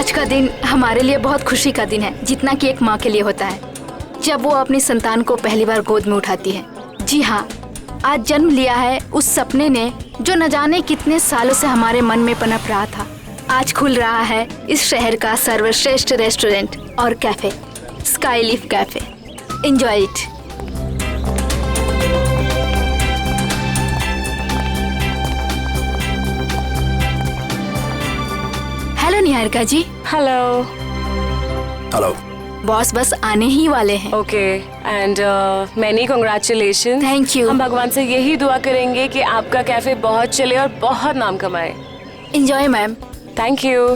आज का दिन हमारे लिए बहुत खुशी का दिन है, जितना कि एक माँ के लिए होता है जब वो अपनी संतान को पहली बार गोद में उठाती है। जी हाँ, आज जन्म लिया है उस सपने ने जो न जाने कितने सालों से हमारे मन में पनप रहा था। आज खुल रहा है इस शहर का सर्वश्रेष्ठ रेस्टोरेंट और cafe, Skyleaf cafe. Enjoy it. Hello Niharika ji. Hello. Hello. Boss बस आने ही वाले हैं। Okay, and many congratulation. Thank you. हम भगवान से यही दुआ करेंगे कि आपका कैफे बहुत चले और बहुत नाम कमाए। Enjoy ma'am. Thank you.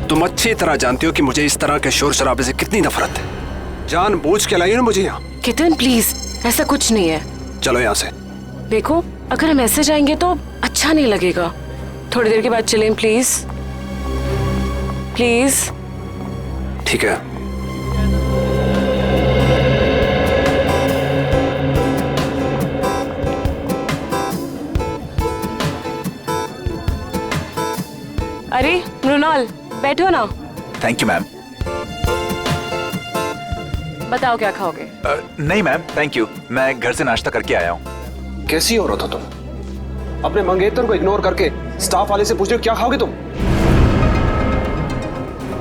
तुम अच्छी तरह जानती हो कि मुझे इस तरह के शोर शराबे से कितनी नफरत है। जानबूझ के लाई ना मुझे यहाँ। केतन प्लीज, ऐसा कुछ नहीं है। चलो यहाँ से। देखो, अगर हम ऐसे जाएंगे तो अच्छा नहीं लगेगा। थोड़ी देर के बाद चलें प्लीज। प्लीज। ठीक है। अरे मृणाल, बैठो ना। Thank you ma'am. बताओ क्या खाओगे? नहीं मैम, थैंक यू, मैं घर से नाश्ता करके आया हूँ। कैसी औरत हो तुम? अपने मंगेतर को इग्नोर करके स्टाफ वाले से पूछ रहे हो क्या खाओगे तुम?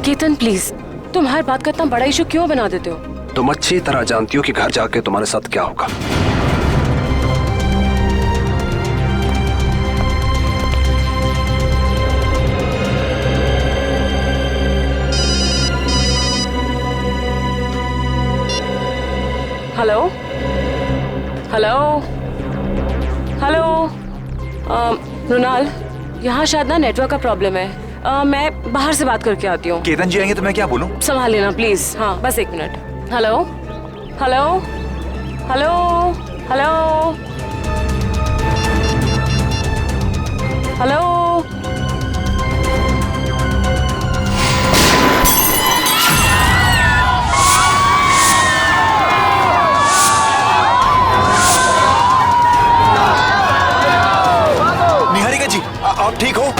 केतन प्लीज, तुम हर बात का इतना बड़ा इशू क्यों बना देते हो? तुम अच्छी तरह जानती हो कि घर जाके तुम्हारे साथ क्या होगा। Hello hello hello. मृणाल, यहाँ शायद ना नेटवर्क का प्रॉब्लम है। मैं बाहर से बात करके आती हूँ। केतन जी आएंगे तो मैं क्या बोलूँ? संभाल लेना प्लीज। हाँ, बस एक minute. Hello hello hello hello hello. Niharika ji, आप ठीक हो?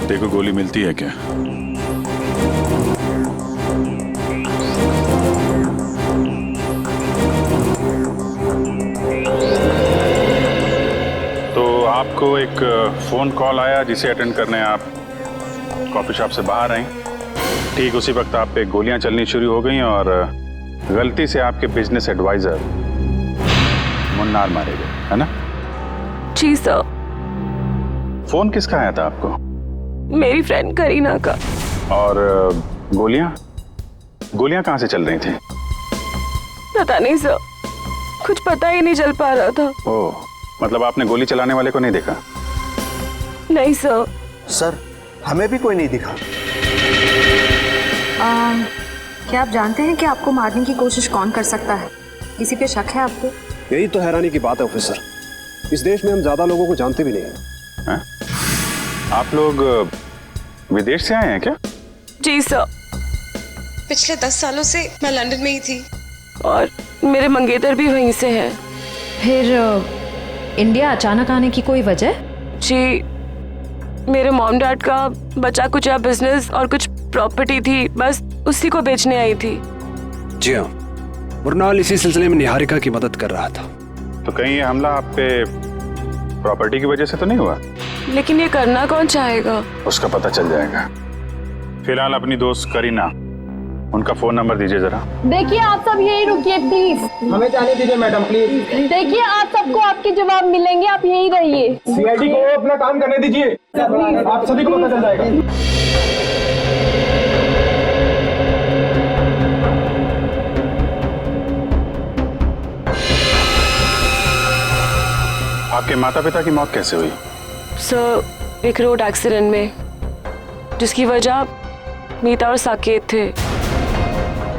देखो, गोली मिलती है क्या? तो आपको एक फोन कॉल आया जिसे अटेंड करने आप कॉफी शॉप से बाहर आई। ठीक उसी वक्त आप पे गोलियां चलनी शुरू हो गई और गलती से आपके बिजनेस एडवाइजर मुन्नार मारे गए, है ना? जी सर। फोन किसका आया था आपको? मेरी फ्रेंड करीना का। और गोलियां कहाँ से चल रही थी? पता नहीं सर, कुछ पता ही नहीं चल पा रहा था। ओह, मतलब आपने गोली चलाने वाले को नहीं देखा? नहीं सर। सर, हमें भी कोई नहीं दिखा। क्या आप जानते हैं कि आपको मारने की कोशिश कौन कर सकता है? किसी पे शक है आपको? यही तो हैरानी की बात है ऑफिसर। इस देश में हम ज्यादा लोगों को जानते भी नहीं हैं। आप लोग विदेश से आए हैं क्या? जी सर। पिछले 10 सालों से मैं लंदन में ही थी और मेरे मंगेतर भी वहीं से हैं। फिर इंडिया अचानक आने की कोई वजह? जी, मेरे मॉम डैड का बचा कुचा बिजनेस और कुछ प्रॉपर्टी थी, बस उसी को बेचने आई थी। जी हाँ, मृणाल इसी सिलसिले में निहारिका की मदद कर रहा था। तो कहीं ये हमला आप पे प्रॉपर्टी की वजह से तो नहीं हुआ? लेकिन ये करना कौन चाहेगा? उसका पता चल जाएगा। फिलहाल अपनी दोस्त करीना, उनका फोन नंबर दीजिए जरा। देखिए, आप सब यही रुकिए प्लीज। हमें जाने दीजिए मैडम प्लीज। देखिए, आप सबको आपके जवाब मिलेंगे, आप यही रहिए। सीआईडी को अपना काम करने दीजिए, आप सभी को पता चल जाएगा। आपके माता पिता की मौत कैसे हुई? सर, एक रोड एक्सीडेंट में, जिसकी वजह मीता और साकेत थे।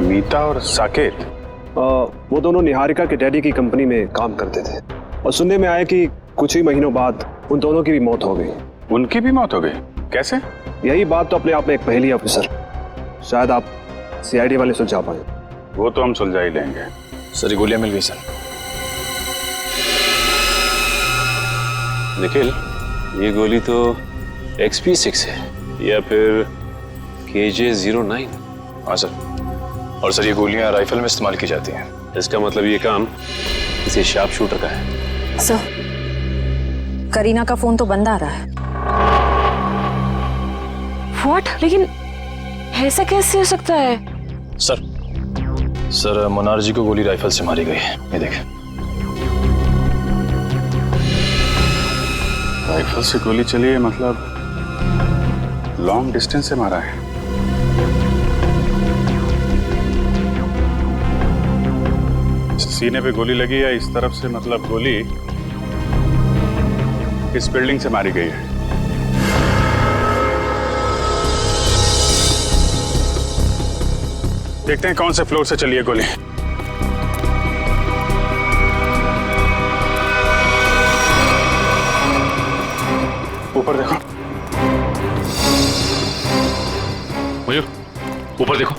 मीता और साकेत? वो दोनों निहारिका के डैडी की कंपनी में काम करते थे और सुनने में आया कि कुछ ही महीनों बाद उन दोनों की भी मौत हो गई। उनकी भी मौत हो गई? कैसे? यही बात तो अपने आप में एक पहेली है ऑफिसर। शायद आप सीआईडी वाले सुलझा पाए। वो तो हम सुलझा ही लेंगे। सर ये गोलियां मिल गई सर। निखिल, ये गोली तो XP6 है या फिर KJ-09। हाँ सर। और सर ये गोलियां राइफल में इस्तेमाल की जाती हैं। इसका मतलब ये काम किसी शार्प शूटर का है। सर, करीना का फोन तो बंद आ रहा है। व्हाट? लेकिन ऐसा कैसे हो सकता है? सर मनार जी को गोली राइफल से मारी गई है। ये देखें। राइफल से गोली चली है मतलब लॉन्ग डिस्टेंस से मारा है। सीने पे गोली लगी है इस तरफ से, मतलब गोली इस बिल्डिंग से मारी गई है। देखते हैं कौन से फ्लोर से चली है गोली। ऊपर देखो। मयूर, ऊपर देखो।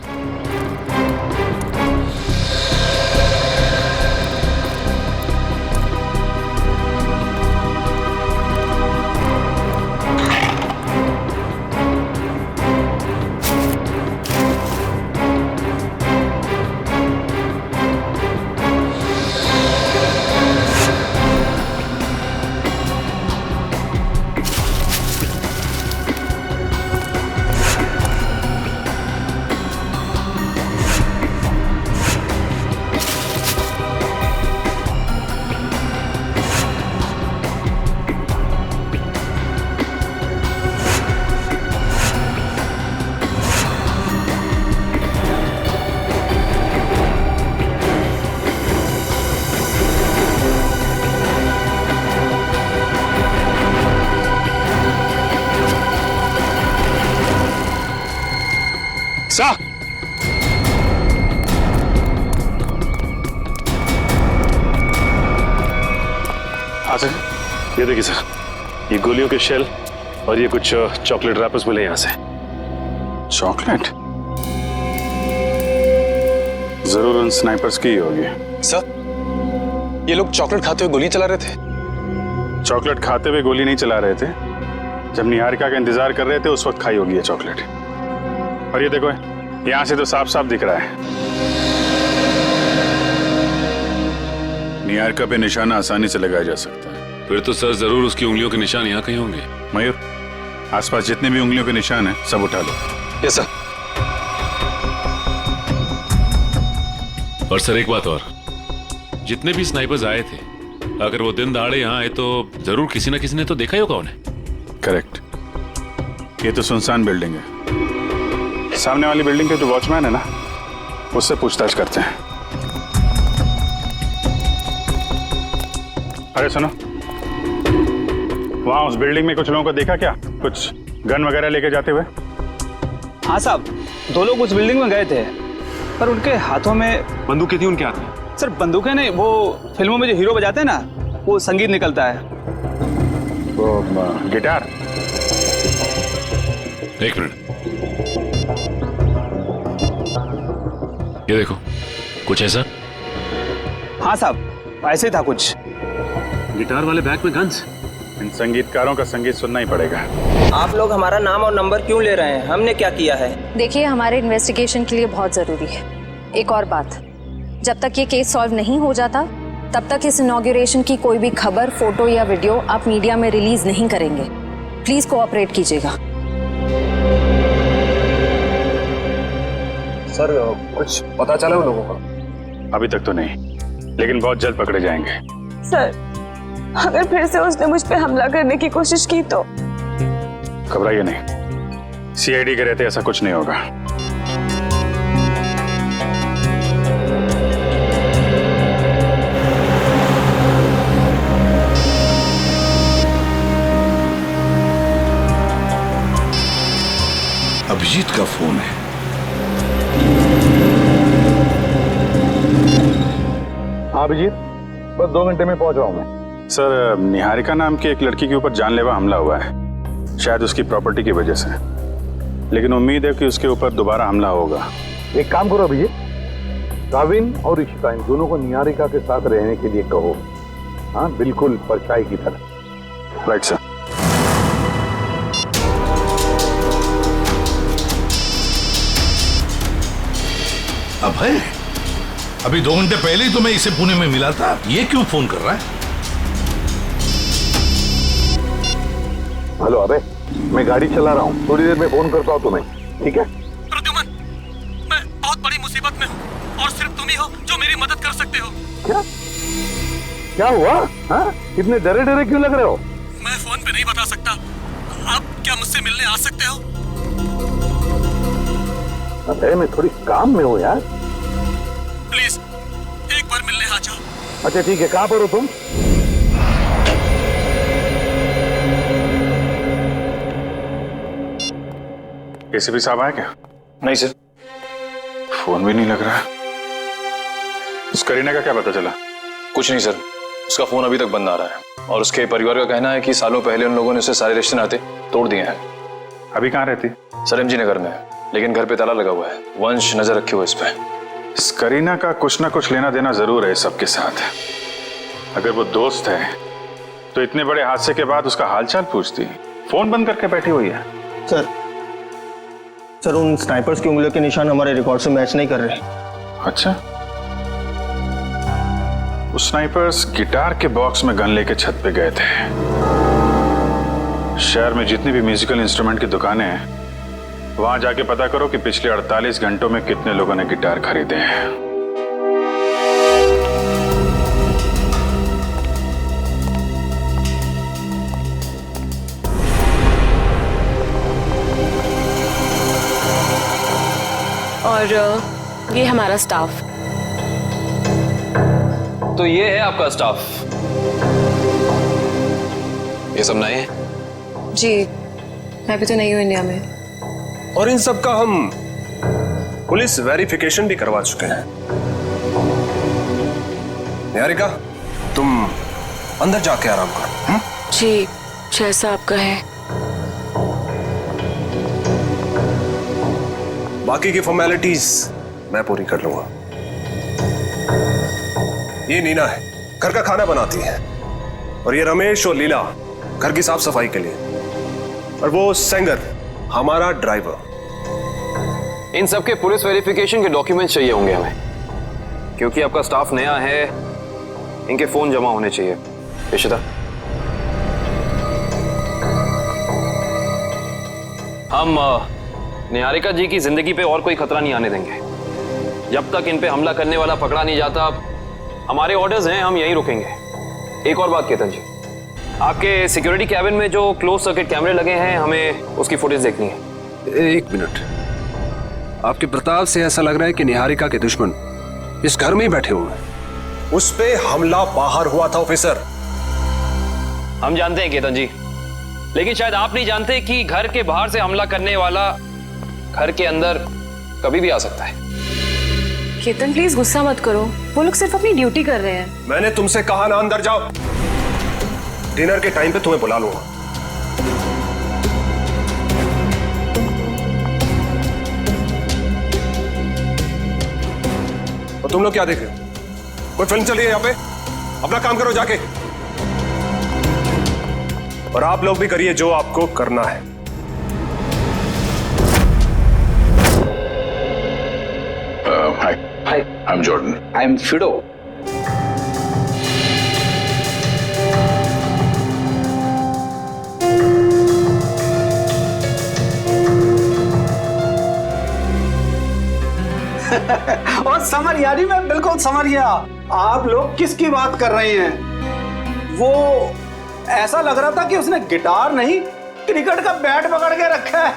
सा हाँ सर, ये देखिए सर, ये गोलियों के शेल और ये कुछ चॉकलेट रैपर्स मिले यहाँ से। चॉकलेट? जरूर उन स्नाइपर्स की ही होगी। सर ये लोग चॉकलेट खाते हुए गोली चला रहे थे। चॉकलेट खाते हुए गोली नहीं चला रहे थे, जब निहारिका का इंतजार कर रहे थे उस वक्त खाई होगी ये चॉकलेट। और ये देखो यहाँ से तो साफ साफ दिख रहा है। निहारिका पे निशाना आसानी से लगाया जा सकता है। फिर तो सर जरूर उसकी उंगलियों के निशान यहाँ कहीं होंगे। मयूर, आसपास जितने भी उंगलियों के निशान हैं सब उठा लो। Yes sir. और सर एक बात और, जितने भी स्नाइपर्स आए थे, अगर वो दिन दहाड़े यहाँ आए तो जरूर किसी न किसी ने तो देखा ही होगा उन्हें। करेक्ट। ये तो सुनसान बिल्डिंग है। सामने वाली बिल्डिंग के जो वॉचमैन है ना, उससे पूछताछ करते हैं। अरे सुनो, वहां उस बिल्डिंग में कुछ लोगों को देखा क्या, कुछ गन वगैरह लेके जाते हुए? हाँ साहब, 2 लोग उस बिल्डिंग में गए थे, पर उनके हाथों में बंदूकें थी उनके हाथ में। सर बंदूकें नहीं, वो फिल्मों में जो हीरो बजाते हैं ना, वो संगीत निकलता है। वो गिटार? एक मिनट, ये देखो, कुछ ऐसा? हाँ साहब, ऐसे था कुछ। गिटार वाले बैग में गन्स। इन संगीतकारों का संगीत सुनना ही पड़ेगा। आप लोग हमारा नाम और नंबर क्यों ले रहे हैं? हमने क्या किया है? देखिए, हमारे इन्वेस्टिगेशन के लिए बहुत ज़रूरी है। एक और बात, जब तक ये केस सॉल्व नहीं हो जाता तब तक इस इनॉग्रेशन की कोई भी खबर, फोटो या वीडियो आप मीडिया में रिलीज नहीं करेंगे। प्लीज कोऑपरेट कीजिएगा। सर कुछ पता चला उन लोगों का? अभी तक तो नहीं, लेकिन बहुत जल्द पकड़े जाएंगे। सर, अगर फिर से उसने मुझ पे हमला करने की कोशिश की तो? घबराइए नहीं, सीआईडी के रहते ऐसा कुछ नहीं होगा। अभिजीत का फोन है। हाँ अभिजीत, बस 2 घंटे में पहुंच रहा हूँ मैं। सर, निहारिका नाम की एक लड़की के ऊपर जानलेवा हमला हुआ है, शायद उसकी प्रॉपर्टी की वजह से। लेकिन उम्मीद है कि उसके ऊपर दोबारा हमला होगा। एक काम करो अभिजीत, काविन और ऋषिका इन दोनों को निहारिका के साथ रहने के लिए कहो। हाँ, बिल्कुल परछाई की तरह। Right sir. अभय, अभी 2 घंटे पहले ही तो मैं इसे पुणे में मिला था, ये क्यों फोन कर रहा है? हेलो अबे, मैं गाड़ी चला रहा हूँ, थोड़ी देर में फोन करता हूँ तुम्हें, ठीक है? प्रद्युमन, मैं बहुत बड़ी मुसीबत में हूँ और सिर्फ तुम ही हो जो मेरी मदद कर सकते हो। क्या? क्या हुआ? हाँ? इतने डरे डरे क्यों लग रहे हो? मैं फोन पे नहीं बता सकता। आप क्या मुझसे मिलने आ सकते हो? अबे, मैं थोड़ी काम में हूँ यार। प्लीज एक बार मिलने आ जाओ। अच्छा ठीक है, कहाँ पर हो तुम? एसीपी साहब आए क्या? नहीं सर। फोन भी नहीं लग रहा। उस करीना का क्या पता चला? कुछ नहीं सर, उसका फोन अभी तक बंद आ रहा है और उसके परिवार का कहना है कि सालों पहले उन लोगों ने उसे सारे रिश्ते नाते तोड़ दिए हैं। अभी कहाँ रहती? सर एमजी नगर में, लेकिन घर पे ताला लगा हुआ है। वंश नजर रखे हुए इस पे। इस करीना का कुछ ना कुछ लेना देना जरूर है सबके साथ। अगर वो दोस्त है तो इतने बड़े हादसे के बाद उसका हालचाल पूछती, फोन बंद करके बैठी हुई है। सर उन स्नाइपर्स की उंगलियों के निशान हमारे रिकॉर्ड से मैच नहीं कर रहे। अच्छा, उस स्नाइपर्स गिटार के बॉक्स में गन लेके छत पे गए थे। शहर में जितनी भी म्यूजिकल इंस्ट्रूमेंट की दुकानें हैं, वहां जाके पता करो कि पिछले 48 घंटों में कितने लोगों ने गिटार खरीदे हैं। और ये हमारा स्टाफ। तो ये है आपका स्टाफ। ये सब नए हैं? जी, मैं भी तो नहीं हूँ इंडिया में। और इन सब का हम पुलिस वेरिफिकेशन भी करवा चुके हैं। निहारिका, तुम अंदर जाके आराम करो। जी, जैसा आपका है। बाकी की फॉर्मेलिटीज मैं पूरी कर लूंगा। ये नीना है, घर का खाना बनाती है, और ये रमेश और लीला घर की साफ सफाई के लिए, और वो सेंगर हमारा ड्राइवर। इन सब के पुलिस वेरिफिकेशन के डॉक्यूमेंट्स चाहिए होंगे हमें, क्योंकि आपका स्टाफ नया है। इनके फोन जमा होने चाहिए। इशिता, हम निहारिका जी की जिंदगी पे और कोई खतरा नहीं आने देंगे। जब तक इन पे हमला करने वाला पकड़ा नहीं जाता, हमारे ऑर्डर्स हैं, हम यहीं रुकेंगे। एक और बात केतन जी, आपके सिक्योरिटी कैबिन में जो क्लोज सर्किट कैमरे लगे हैं, हमें उसकी फुटेज देखनी है। एक मिनट, आपके प्रताप से ऐसा लग रहा है कि निहारिका के दुश्मन इस घर में ही बैठे हुए हैं। उस पे हमला बाहर हुआ था ऑफिसर। हम जानते हैं केतन जी, लेकिन शायद आप नहीं जानते कि घर के बाहर से हमला करने वाला घर के अंदर कभी भी आ सकता है। केतन प्लीज गुस्सा मत करो, वो लोग सिर्फ अपनी ड्यूटी कर रहे हैं। मैंने तुमसे कहा ना अंदर जाओ। डिनर के टाइम पे तुम्हें बुला लूंगा। और तुम लोग क्या देख रहे हो? कोई फिल्म चल रही है यहाँ पे? अपना काम करो जाके। और आप लोग भी करिए जो आपको करना है। Hi, I'm Jordan. I'm Fido. और समझ यानी मैं बिल्कुल समझ गया आप लोग किसकी बात कर रहे हैं। वो ऐसा लग रहा था कि उसने गिटार नहीं, क्रिकेट का बैट पकड़ के रखा है।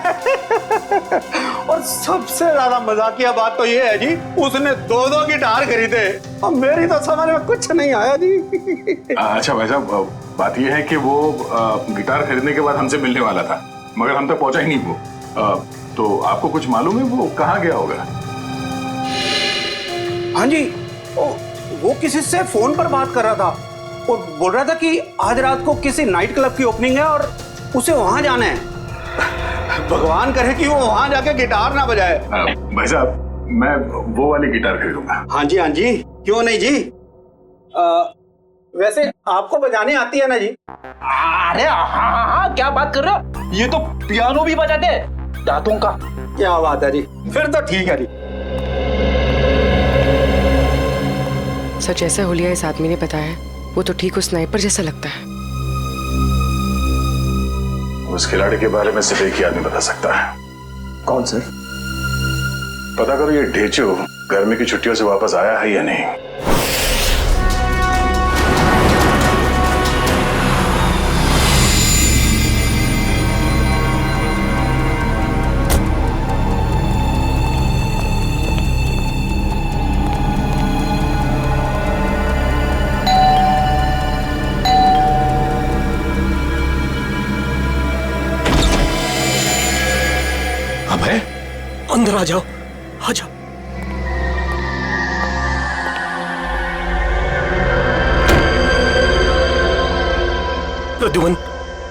और सबसे ज्यादा मजाकिया बात तो ये है जी, उसने 2-2 गिटार खरीदे। अब मेरी तो समझ में कुछ नहीं आया जी। अच्छा भाई साहब, बात यह है कि वो गिटार खरीदने के बाद हमसे मिलने वाला था, मगर हम तक पहुंचा ही नहीं वो। तो आपको कुछ मालूम है वो कहाँ गया होगा? हाँ जी, वो किसी से फोन पर बात कर रहा था। और बोल रहा था कि आज रात को किसी नाइट क्लब की ओपनिंग है और उसे वहां जाना है। भगवान करे कि वो वहां जाके गिटार ना बजाए। भाई साहब, मैं वो वाली गिटार खरीदूंगा। हाँ जी, क्यों नहीं जी। वैसे आपको बजाने आती है ना जी? अरे हाँ, क्या बात कर रहे हो, ये तो पियानो भी बजाते हैं दांतों का। क्या बात है जी, फिर तो ठीक है जी। सर, जैसा हुलिया इस आदमी ने बताया वो तो ठीक उस स्नाइपर जैसा लगता है। उस खिलाड़ी के बारे में सिर्फ एक ही आदमी बता सकता है। कौन सर? पता करो ये ढेचू गर्मी की छुट्टियों से वापस आया है या नहीं। अभय, अंदर आ जाओ, आ जाओ।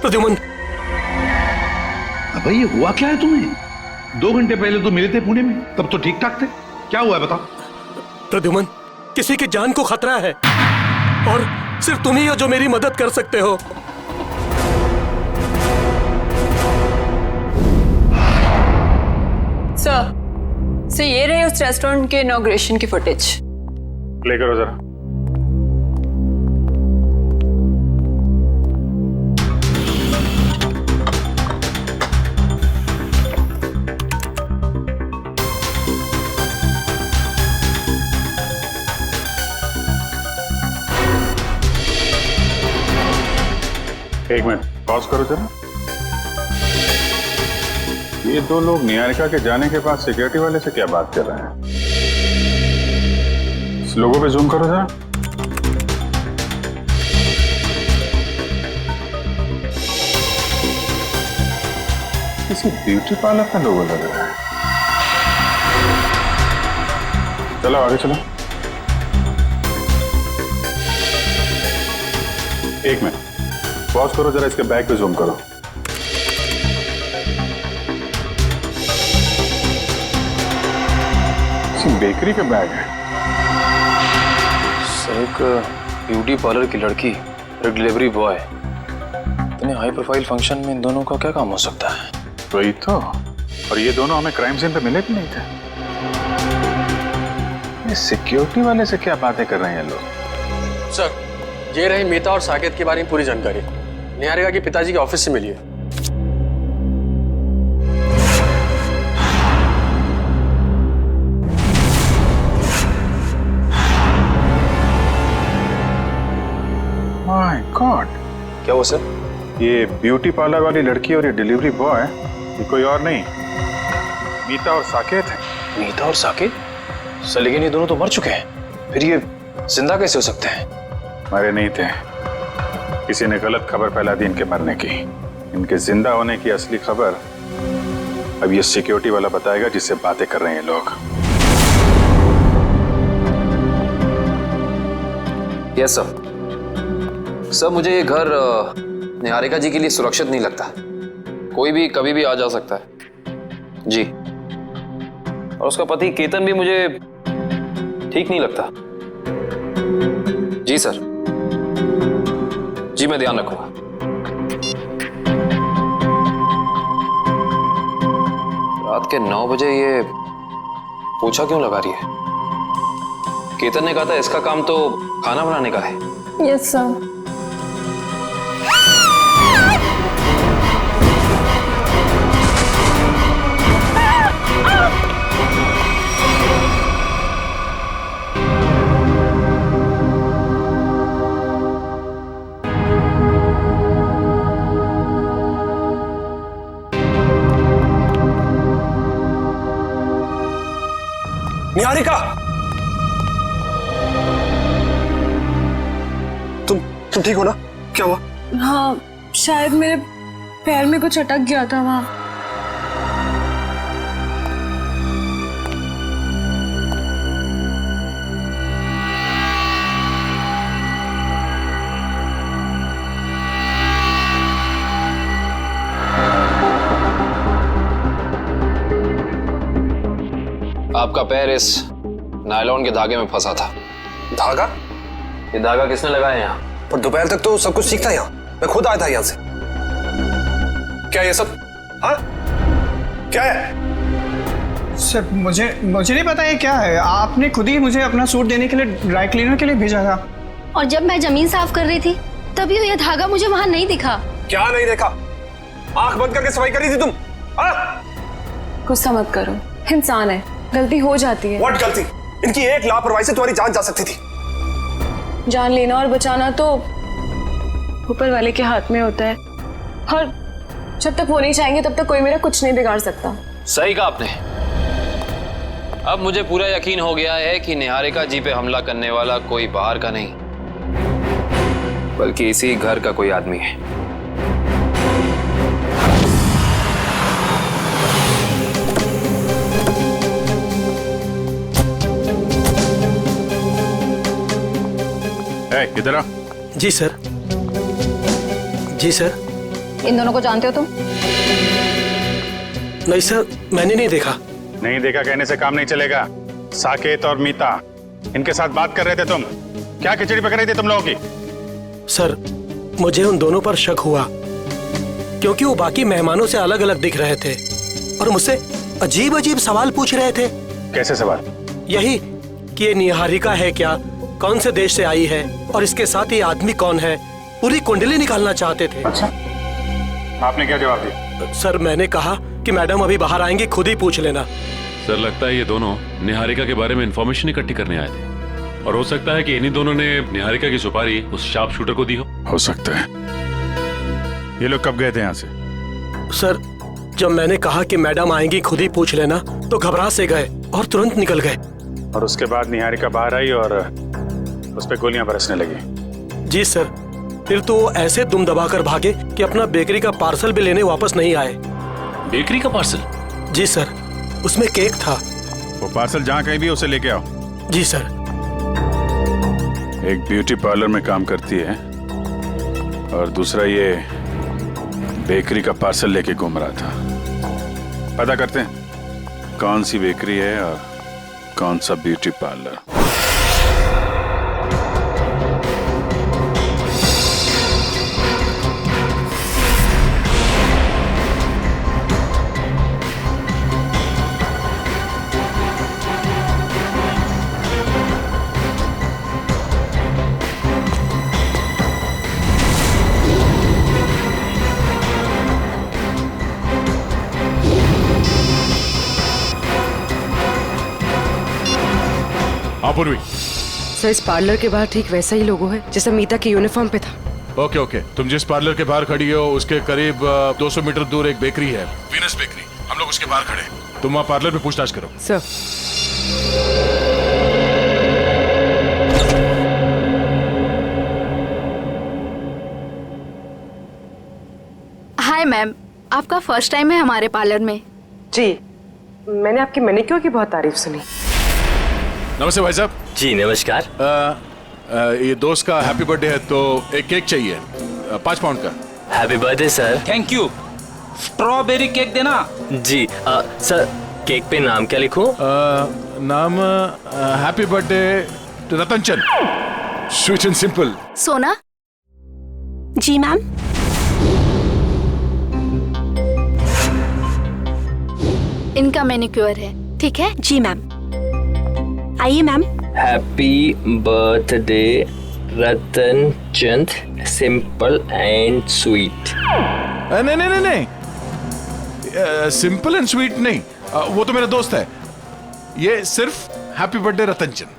प्रद्युमन। अबे ये हुआ क्या है तुम्हें? 2 घंटे पहले तो मिले थे पुणे में, तब तो ठीक ठाक थे। क्या हुआ है बताओ? प्रद्युमन, किसी की जान को खतरा है और सिर्फ तुम ही हो जो मेरी मदद कर सकते हो। सर, ये रहे उस रेस्टोरेंट के इनॉग्रेशन की फुटेज। प्ले करो जरा। एक मिनट पॉज करो जरा। ये 2 लोग निहारिका के जाने के बाद सिक्योरिटी वाले से क्या बात कर रहे हैं? इस लोगों पे जूम करो जरा। किसी ब्यूटी पार्लर का लोगो लग रहा है। चलो आगे चलो। एक मिनट पॉज करो जरा, इसके बैग पे जूम करो। बेकरी का बैग है। सर, एक ब्यूटी पार्लर की लड़की, एक डिलीवरी बॉय, इतने हाई प्रोफाइल फंक्शन में इन दोनों का क्या काम हो सकता है? वही तो। और ये दोनों हमें क्राइम सीन पे मिले भी नहीं थे। ये सिक्योरिटी वाले से क्या बातें कर रहे हैं लोग? सर, ये रही मीता और साकेत के बारे में पूरी जानकारी। निहारिका के पिताजी के ऑफिस से मिली है। माय गॉड, क्या हुआ सर? ये ब्यूटी पार्लर वाली लड़की और ये डिलीवरी बॉय, ये कोई और नहीं, मीता और साकेत है। मीता और साकेत? सर, लेकिन ये दोनों तो मर चुके हैं, फिर ये जिंदा कैसे हो सकते हैं? मरे नहीं थे, किसी ने गलत खबर फैला दी इनके मरने की। इनके जिंदा होने की असली खबर अब ये सिक्योरिटी वाला बताएगा जिससे बातें कर रहे हैं लोग। Yes sir. सर, मुझे ये घर निहारिका जी के लिए सुरक्षित नहीं लगता। कोई भी कभी भी आ जा सकता है जी। और उसका पति केतन भी मुझे ठीक नहीं लगता। जी सर, जी मैं ध्यान रखूंगा। रात के 9 बजे ये पोछा क्यों लगा रही है? केतन ने कहा था इसका काम तो खाना बनाने का है। Yes sir. निहारिका, तुम ठीक हो ना? क्या हुआ? हाँ, शायद मेरे पैर में कुछ अटक गया था वहां। आपका पैर इस नायलॉन के धागे में फंसा था। धागा? ये धागा किसने लगाया यहाँ? पर दोपहर तक तो सब कुछ ठीक था यहाँ, मैं खुद आया था यहाँ से। क्या ये सब? हाँ? क्या है? सर मुझे नहीं पता ये क्या है। आपने खुद ही मुझे अपना सूट देने के लिए ड्राई क्लीनर के लिए भेजा था। और जब मैं जमीन साफ कर रही थी तभी यह धागा मुझे वहां नहीं दिखा। क्या नहीं देखा? आंख बंद करके सफाई करी थी तुम? गुस्सा मत करो, इंसान है, गलती हो जाती है। व्हाट गलती? इनकी एक लापरवाही से तुम्हारी जान जा सकती थी। जान लेना और बचाना तो ऊपर वाले के हाथ में होता है, और जब तक वो नहीं चाहेंगे तब तक कोई मेरा कुछ नहीं बिगाड़ सकता। सही कहा आपने। अब मुझे पूरा यकीन हो गया है कि निहारिका जी पे हमला करने वाला कोई बाहर का नहीं, बल्कि इसी घर का कोई आदमी है। इधर आ। जी सर। जी सर। इन दोनों को जानते हो तुम? नहीं सर, मैंने नहीं देखा। नहीं देखा कहने से काम नहीं चलेगा। साकेत और मीता, इनके साथ बात कर रहे थे तुम। क्या खिचड़ी पक रही थी तुम लोगों की? सर, मुझे उन दोनों पर शक हुआ क्योंकि वो बाकी मेहमानों से अलग अलग दिख रहे थे और मुझसे अजीब अजीब सवाल पूछ रहे थे। कैसे सवाल? यही कि ये निहारिका है क्या, कौन से देश से आई है और इसके साथ ये आदमी कौन है, पूरी कुंडली निकालना चाहते थे। अच्छा, आपने क्या जवाब दिया? सर, मैंने कहा कि मैडम अभी बाहर आएंगी, खुद ही पूछ लेना। सर, लगता है ये दोनों निहारिका के बारे में इंफॉर्मेशन इकट्ठी करने आए थे, और हो सकता है कि इन्हीं दोनों ने निहारिका की सुपारी उस शार्प शूटर को दी हो सकता है। ये लोग कब गए थे यहाँ से? सर, जब मैंने कहा कि मैडम आएंगी, खुद ही पूछ लेना, तो घबरा से गए और तुरंत निकल गए। और उसके बाद निहारिका बाहर आई और उस पर गोलियां बरसने लगी। जी सर, फिर तो वो ऐसे दुम दबाकर भागे कि अपना बेकरी का पार्सल भी लेने वापस नहीं आए। बेकरी का पार्सल? जी सर, उसमें केक था। वो पार्सल जहाँ कहीं भी उसे लेके आओ। जी सर। एक ब्यूटी पार्लर में काम करती है और दूसरा ये बेकरी का पार्सल लेके घूम रहा था। पता करते हैं कौन सी बेकरी है और कौन सा ब्यूटी पार्लर। पूर्वी सर, इस पार्लर के बाहर ठीक वैसा ही लोगो है जैसा मीता के यूनिफॉर्म पे था। ओके ओके, तुम जिस पार्लर के बाहर खड़ी हो उसके करीब 200 मीटर दूर एक बेकरी है, वीनस बेकरी। हम लोग उसके बाहर खड़े हैं। तुम वहाँ पार्लर में पूछताछ करो। सर। हाय मैम, आपका फर्स्ट टाइम है हमारे पार्लर में? जी, मैंने आपकी मैनिक्योर की बहुत तारीफ सुनी। नमस्ते भाई साहब। जी नमस्कार। ये दोस्त का हैप्पी बर्थडे है तो एक केक चाहिए 5 पाउंड का। Happy birthday sir. Thank you. Strawberry cake देना। जी सर, केक पे नाम क्या लिखूं? नाम happy birthday Ratan Chand, sweet and simple. सोना? जी मैम। इनका मैनिक्योर है, ठीक है? जी मैम। आइए ma'am. Happy birthday Ratan Chand, simple and sweet. नहीं नहीं नहीं नहीं, सिंपल एंड स्वीट नहीं, वो तो मेरा दोस्त है। ये सिर्फ हैप्पी बर्थडे रतन चंद।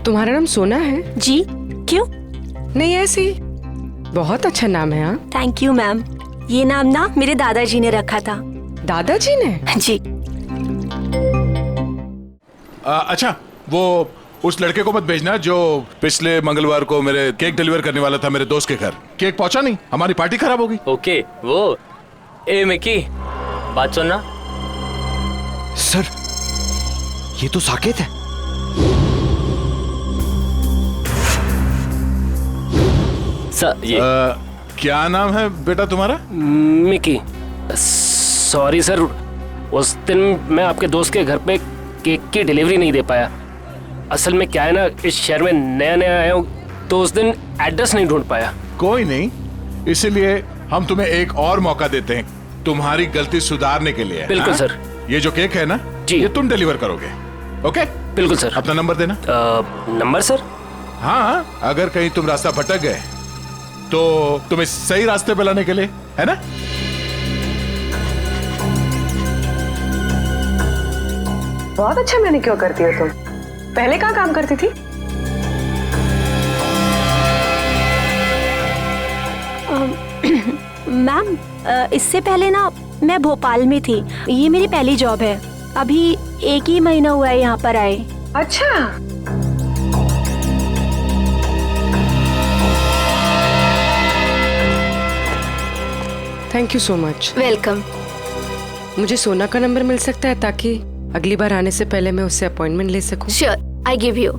तुम्हारा नाम सोना है? जी, क्यों? नहीं, ऐसे ही। बहुत अच्छा नाम है। हाँ, थैंक यू मैम। ये नाम ना मेरे दादाजी ने रखा था। दादाजी ने? जी। अच्छा, वो उस लड़के को मत भेजना जो पिछले मंगलवार को मेरे केक डिलीवर करने वाला था मेरे दोस्त के घर। केक पहुंचा नहीं, हमारी पार्टी खराब हो गई। ओके, वो ए मिकी, बात सुनना। सर, ये तो साकेत है। सर ये क्या नाम है बेटा तुम्हारा? मिकी। सॉरी सर, उस दिन मैं आपके दोस्त के घर पे केक की डिलीवरी नहीं दे पाया। असल में क्या है ना, इस शहर में नया नया आया हूँ तो उस दिन एड्रेस नहीं ढूंढ पाया। कोई नहीं, इसीलिए हम तुम्हें एक और मौका देते हैं तुम्हारी गलती सुधारने के लिए। बिल्कुल सर। ये जो केक है ना जी, ये तुम डिलीवर करोगे। ओके बिल्कुल सर। अपना नंबर देना। Number sir? हाँ, अगर कहीं तुम रास्ता भटक गए तो तुम्हें सही रास्ते पे लाने के लिए, है ना? बहुत अच्छा मैनिक्योर करती हो तुम। पहले कहाँ काम करती थी? मैम, इससे पहले ना मैं भोपाल में थी। ये मेरी पहली जॉब है। अभी 1 ही महीना हुआ है यहाँ पर आए। अच्छा। Thank you so much. Welcome. मुझे सोना का नंबर मिल सकता है ताकि अगली बार आने से पहले मैं उससे अपॉइंटमेंट ले सकूं? Sure, I give you.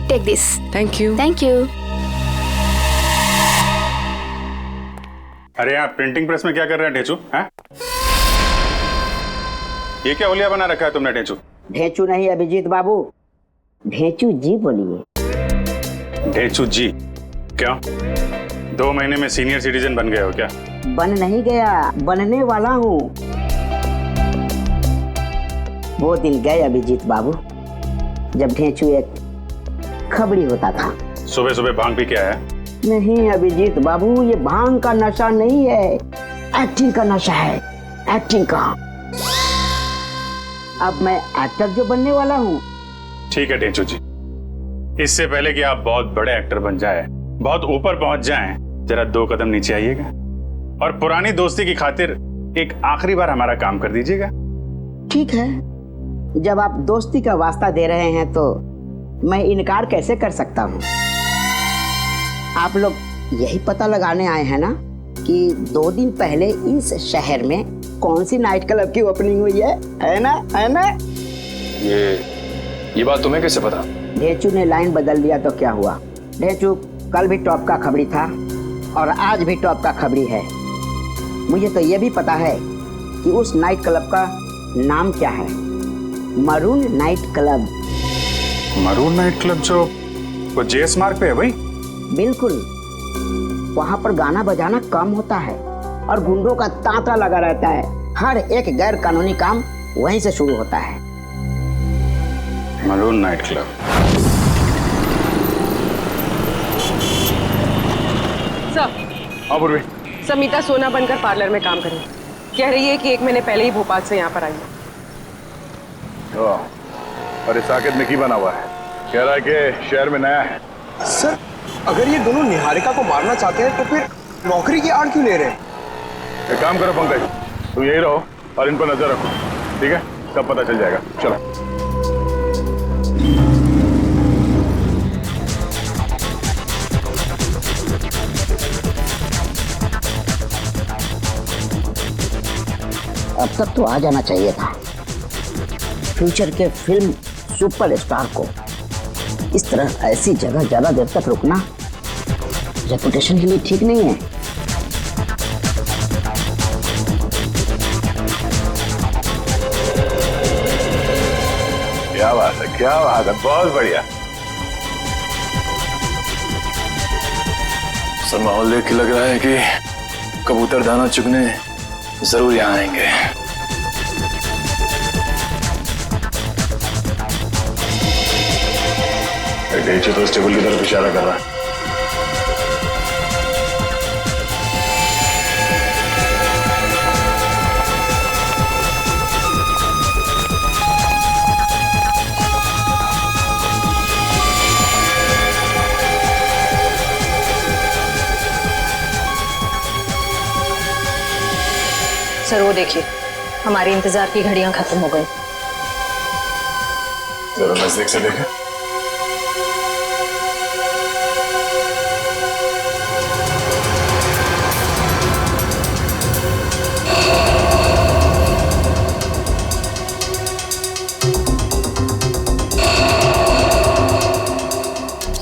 Take this. Thank you. Thank you. अरे आप प्रिंटिंग प्रेस में क्या कर रहे हैं ढेचू? हैं? ये क्या होलिया बना रखा है तुमने ढेचू? ढेचू नहीं अभिजीत बाबू, ढेचू जी बोलिए। ढेचू जी? क्यों? 2 महीने में सीनियर सिटीजन बन गए हो क्या? बन नहीं गया, बनने वाला हूँ। वो दिन गए अभिजीत बाबू जब ढेचू एक खबड़ी होता था। सुबह सुबह भांग पी के आया? नहीं अभिजीत बाबू, ये भांग का नशा नहीं है, एक्टिंग का नशा है, एक्टिंग का। अब मैं एक्टर जो बनने वाला हूँ। ठीक है ढेचू जी, इससे पहले कि आप बहुत बड़े एक्टर बन जाए, बहुत ऊपर पहुंच जाएं, जरा 2 कदम नीचे आइएगा और पुरानी दोस्ती की खातिर एक आखिरी बार हमारा काम कर दीजिएगा। ठीक है, जब आप दोस्ती का वास्ता दे रहे हैं तो मैं इनकार कैसे कर सकता हूँ। आप लोग यही पता लगाने आए हैं ना कि 2 दिन पहले इस शहर में कौन सी नाइट क्लब की ओपनिंग हुई है ना? है ना? ये बात तुम्हें कैसे पता? ढेचू ने लाइन बदल दिया तो क्या हुआ? ढेचू कल भी टॉप का खबरी था और आज भी टॉप का खबरी है। मुझे तो ये भी पता है कि उस नाइट क्लब का नाम क्या है, maroon night club. Maroon night club जो वो जेएस मार्ग पे है भाई? बिल्कुल, वहाँ पर गाना बजाना कम होता है और गुंडों का तांता लगा रहता है। हर एक गैर कानूनी काम वहीं से शुरू होता है। Maroon night club. सर। हाँ पूर्वी। समीता सोना बनकर पार्लर में काम करें। कह रही है कि 1 महीने पहले ही भोपाल से यहाँ पर आई है। अरे साकेत में की बना हुआ है, कह रहा है कि शहर में नया है। सर, अगर ये दोनों निहारिका को मारना चाहते हैं तो फिर नौकरी की आड़ क्यों ले रहे हैं? एक काम करो पंकज, तुम यही रहो और इन पर नजर रखो, ठीक है? सब पता चल जाएगा। चलो। अब तक तो आ जाना चाहिए था। फ्यूचर के फिल्म सुपरस्टार को इस तरह ऐसी जगह ज्यादा देर तक रुकना रेपुटेशन के लिए ठीक नहीं है। क्या बात है, क्या बात है, बहुत बढ़िया। सर माहौल देख के लग रहा है कि कबूतर दाना चुगने जरूर यहाँ आएंगे। ढेचू तो टेबल की तरफ इशारा कर रहा है। सर वो देखिए, हमारे इंतजार की घड़ियां खत्म हो गई। जरा नजदीक से देखें।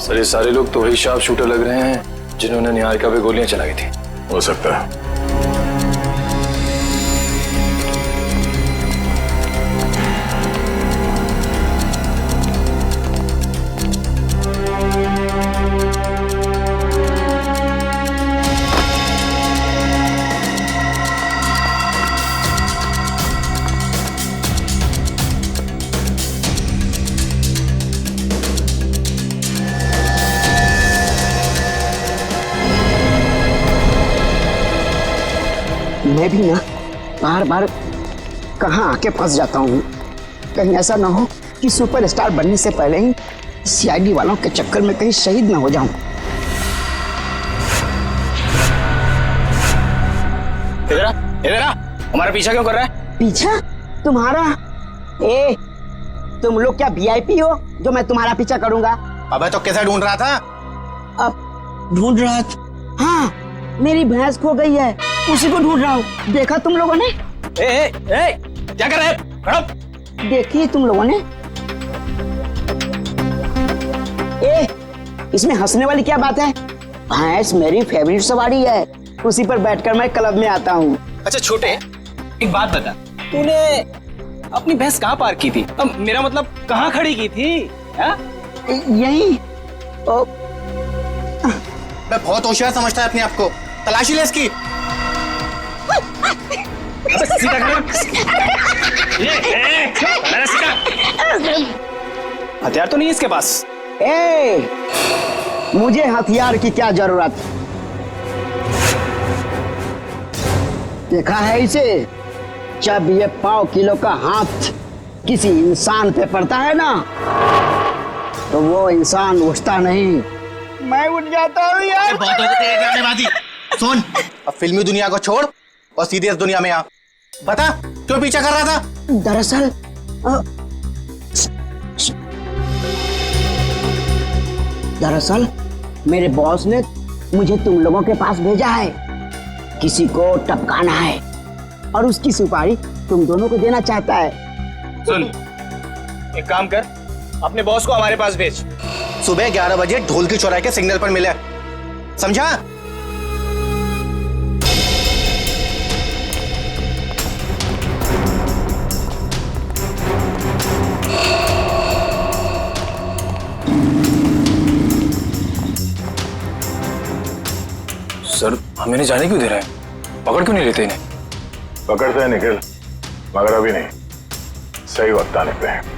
सर ये सारे लोग तो वही शार्प शूटर लग रहे हैं जिन्होंने निहारिका पे गोलियां चलाई थी। हो सकता है। मैं भी ना बार बार कहाँ आके फंस जाता हूँ। कहीं ऐसा ना हो कि सुपरस्टार बनने से पहले ही सीआईडी वालों के चक्कर में कहीं शहीद ना हो जाऊं। इधर आ, हमारा पीछा क्यों कर रहा है? पीछा? तुम्हारा? ए, तुम लोग क्या वीआईपी हो जो मैं तुम्हारा पीछा करूंगा? अबे तो कैसे ढूंढ रहा था? अब ढूंढ रहा था? हाँ, मेरी भैंस खो गई है, उसी को ढूंढ रहा हूँ। देखा तुम लोगों ने? ए, क्या कर रहे हैं? खड़ो। देखिए तुम लोगों ने? ए, इसमें हंसने वाली क्या बात है? भैंस मेरी फेवरेट सवारी है, उसी पर बैठकर मैं क्लब में आता हूँ। अच्छा छोटे, एक बात बता, तूने अपनी भैंस कहाँ पार्क की थी? अब मेरा मतलब कहाँ खड़ी की थी? यही। मैं बहुत होशियार समझता है अपने आप को। तलाशी ले इसकी। सीधा हथियार तो नहीं है इसके पास। ए, मुझे हथियार की क्या जरूरत? देखा है इसे? जब ये 5 किलो का हाथ किसी इंसान पे पड़ता है ना, तो वो इंसान उठता नहीं, मैं उठ जाता हूँ यार। बहुत हो गई तेरे ड्रामेबाजी। सुन, अब फिल्मी दुनिया को छोड़ और सीधे इस दुनिया में आ। बता क्यों पीछा कर रहा था? दरअसल मेरे बॉस ने मुझे तुम लोगों के पास भेजा है। किसी को टपकाना है और उसकी सुपारी तुम दोनों को देना चाहता है। सुन, एक काम कर, अपने बॉस को हमारे पास भेज। सुबह 11 बजे ढोल की चौराहे के सिग्नल पर मिले, समझा? सर, हमें नहीं जाने क्यों दे रहे हैं? पकड़ क्यों नहीं लेते इन्हें? पकड़ते हैं निखिल, मगर अभी नहीं, सही वक्त आने पे है।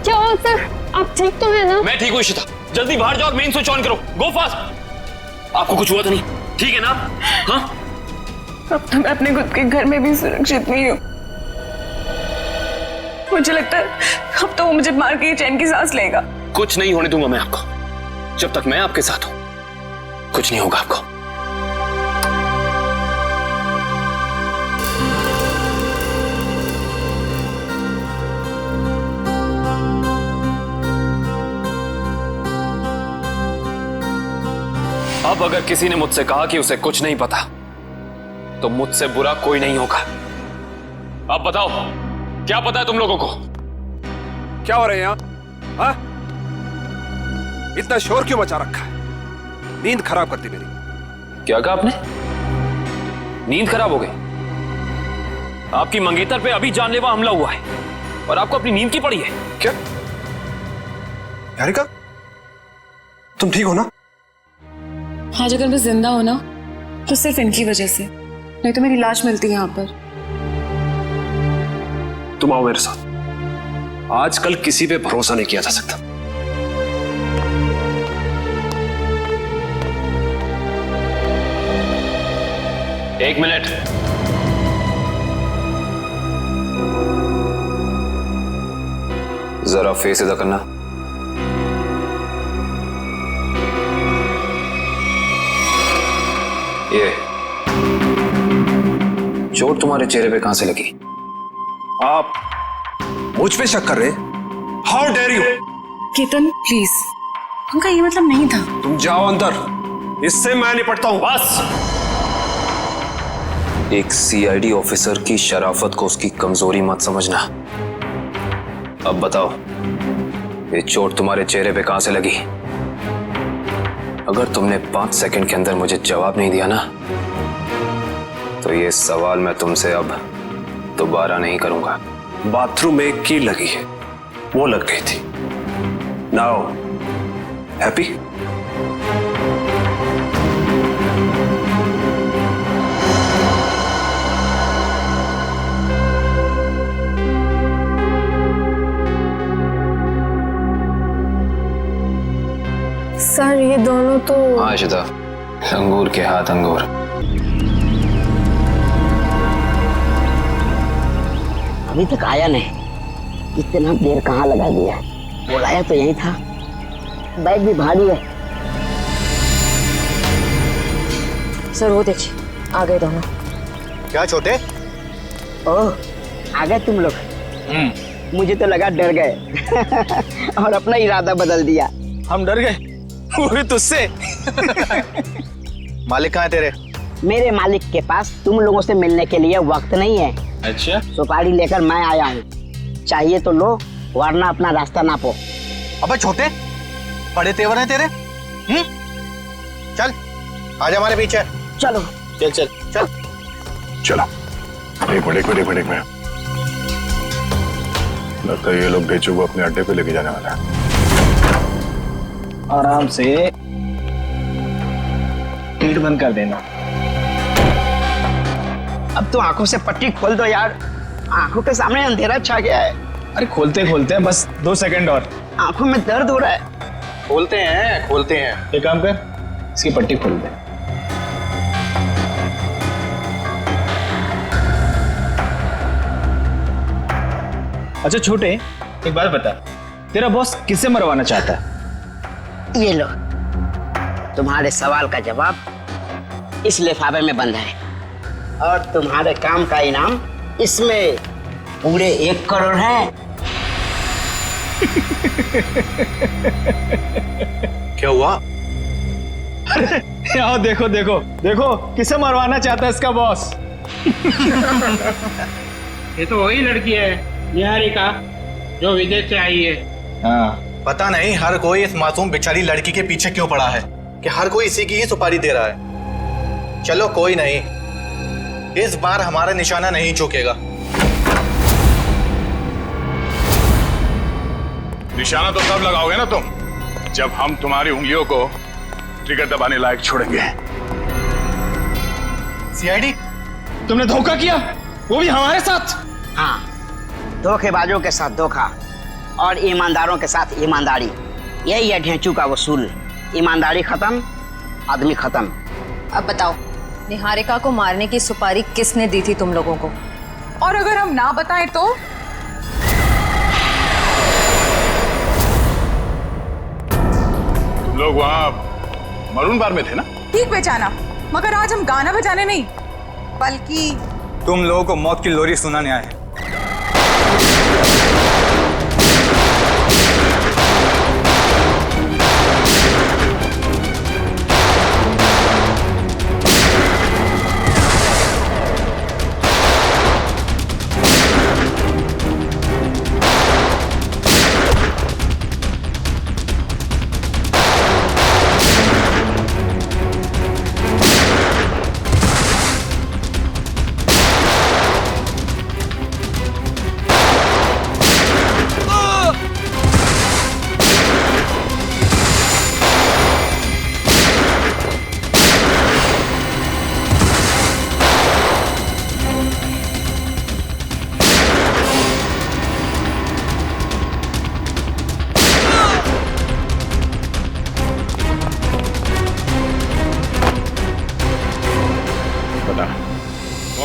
क्या हुआ सर? आप ठीक तो है ना? मैं ठीक हूँ इशिता, जल्दी बाहर जाओ और मेन स्विच ऑन करो। गो फास्ट। आपको कुछ हुआ तो नहीं? ठीक है ना? हाँ? अब तो मैं अपने खुद के घर में भी सुरक्षित नहीं हूँ। मुझे लगता है अब तो वो मुझे मार के चैन की सांस लेगा। कुछ नहीं होने दूंगा मैं आपको। जब तक मैं आपके साथ हूं कुछ नहीं होगा आपको। अब अगर किसी ने मुझसे कहा कि उसे कुछ नहीं पता तो मुझसे बुरा कोई नहीं होगा। अब बताओ, क्या पता है तुम लोगों को? क्या हो रहा है यहाँ? हाँ? इतना शोर क्यों मचा रखा है? नींद खराब करती मेरी। क्या कहा आपने? नींद खराब हो गई? आपकी मंगेतर पे अभी जानलेवा हमला हुआ है और आपको अपनी नींद की पड़ी है क्या? निहारिका, तुम ठीक हो ना? आज अगर मैं जिंदा हो ना तो सिर्फ इनकी वजह से, नहीं तो मेरी लाश मिलती है यहाँ पर। तुम आओ मेरे साथ। आजकल किसी पे भरोसा नहीं किया जा सकता। एक मिनट। जरा फेस इधर करना। ये चोट तुम्हारे चेहरे पे कहां से लगी? आप मुझ पे शक कर रहे? How dare you! Ketan please, उनका ये मतलब नहीं था। तुम जाओ अंदर, इससे मैं निपटता हूं। बस। एक सीआईडी ऑफिसर की शराफत को उसकी कमजोरी मत समझना। अब बताओ, ये चोट तुम्हारे चेहरे पे कहां से लगी? अगर तुमने 5 सेकंड के अंदर मुझे जवाब नहीं दिया ना, तो ये सवाल मैं तुमसे अब दोबारा नहीं करूंगा। बाथरूम में एक कील लगी है, वो लग गई थी। Now happy? सर ये दोनों तो... हाँ शिदा, अंगूर के हाथ अंगूर। अभी तक आया नहीं, इतना देर कहाँ लगा दिया? बुलाया तो यही था। बैग भी भारी है। सर वो देखिए, आ गए दोनों। क्या छोटे? ओह, आ गए तुम लोग। मुझे तो लगा डर गए और अपना इरादा बदल दिया। हम डर गए? वो भी तुझसे? मालिक कहाँ है तेरे? मेरे मालिक के पास तुम लोगों से मिलने के लिए वक्त नहीं है। अच्छा। सुपारी लेकर मैं आया हूँ, चाहिए तो लो, वरना अपना रास्ता नापो। अबे छोटे, बड़े तेवर हैं तेरे। चल आजा हमारे पीछे। चलो चल चल चल चलो। एक मिनट। लगता है ये लोग बेचू को अपने अड्डे पे लेके जाने वाला है। आराम से पीठ बंद कर देना। अब तो आंखों से पट्टी खोल दो यार, आंखों के सामने अंधेरा छा गया है। अरे खोलते खोलते हैं, बस 2 सेकंड और। आंखों में दर्द हो रहा है। खोलते हैं। एक काम कर, इसकी पट्टी खोल दे। अच्छा छोटे, एक बात बता, तेरा बॉस किसे मरवाना चाहता है? ये लो, तुम्हारे सवाल का जवाब इस लिफाफे में बंद है और तुम्हारे काम का इनाम इसमें पूरे 1 करोड़ है। क्या हुआ? अरे देखो देखो देखो, किसे मरवाना चाहता है इसका बॉस? ये तो वही लड़की है, निहारिका, जो विदेश से आई है। हाँ, पता नहीं हर कोई इस मासूम बेचारी लड़की के पीछे क्यों पड़ा है कि हर कोई इसी की ही सुपारी दे रहा है। चलो कोई नहीं, इस बार हमारा निशाना नहीं चूकेगा। निशाना तो तब लगाओगे ना तुम, जब हम तुम्हारी उंगलियों को ट्रिगर दबाने लायक छोड़ेंगे। सीआईडी, तुमने धोखा किया, वो भी हमारे साथ। हाँ, धोखेबाजों के साथ धोखा और ईमानदारों के साथ ईमानदारी, यही है ढेंचू का वसूल। ईमानदारी खत्म, आदमी खत्म। अब बताओ, निहारिका को मारने की सुपारी किसने दी थी तुम लोगों को? और अगर हम ना बताएं तो? तुम लोग वहां मरून बार में थे ना? ठीक पहचाना, मगर आज हम गाना बजाने नहीं, बल्कि तुम लोगों को मौत की लोरी सुनाने आए हैं।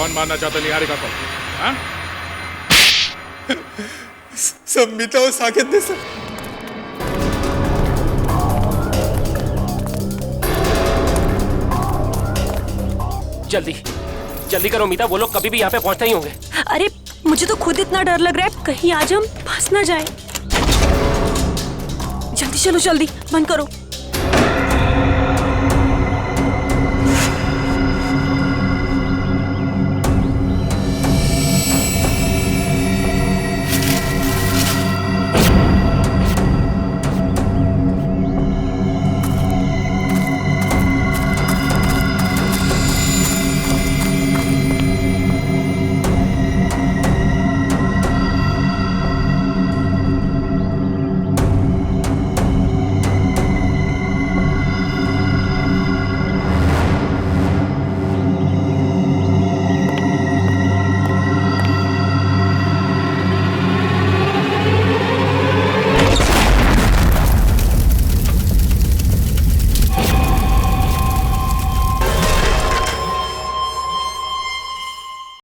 कौन मारना चाहता निहारिका को? हाँ? सब मीता और साकेत ने सर। जल्दी जल्दी करो मीता, वो लोग कभी भी यहाँ पे पहुंचते ही होंगे। अरे मुझे तो खुद इतना डर लग रहा है, कहीं आज हम फंस ना जाए। जल्दी चलो, जल्दी बंद करो।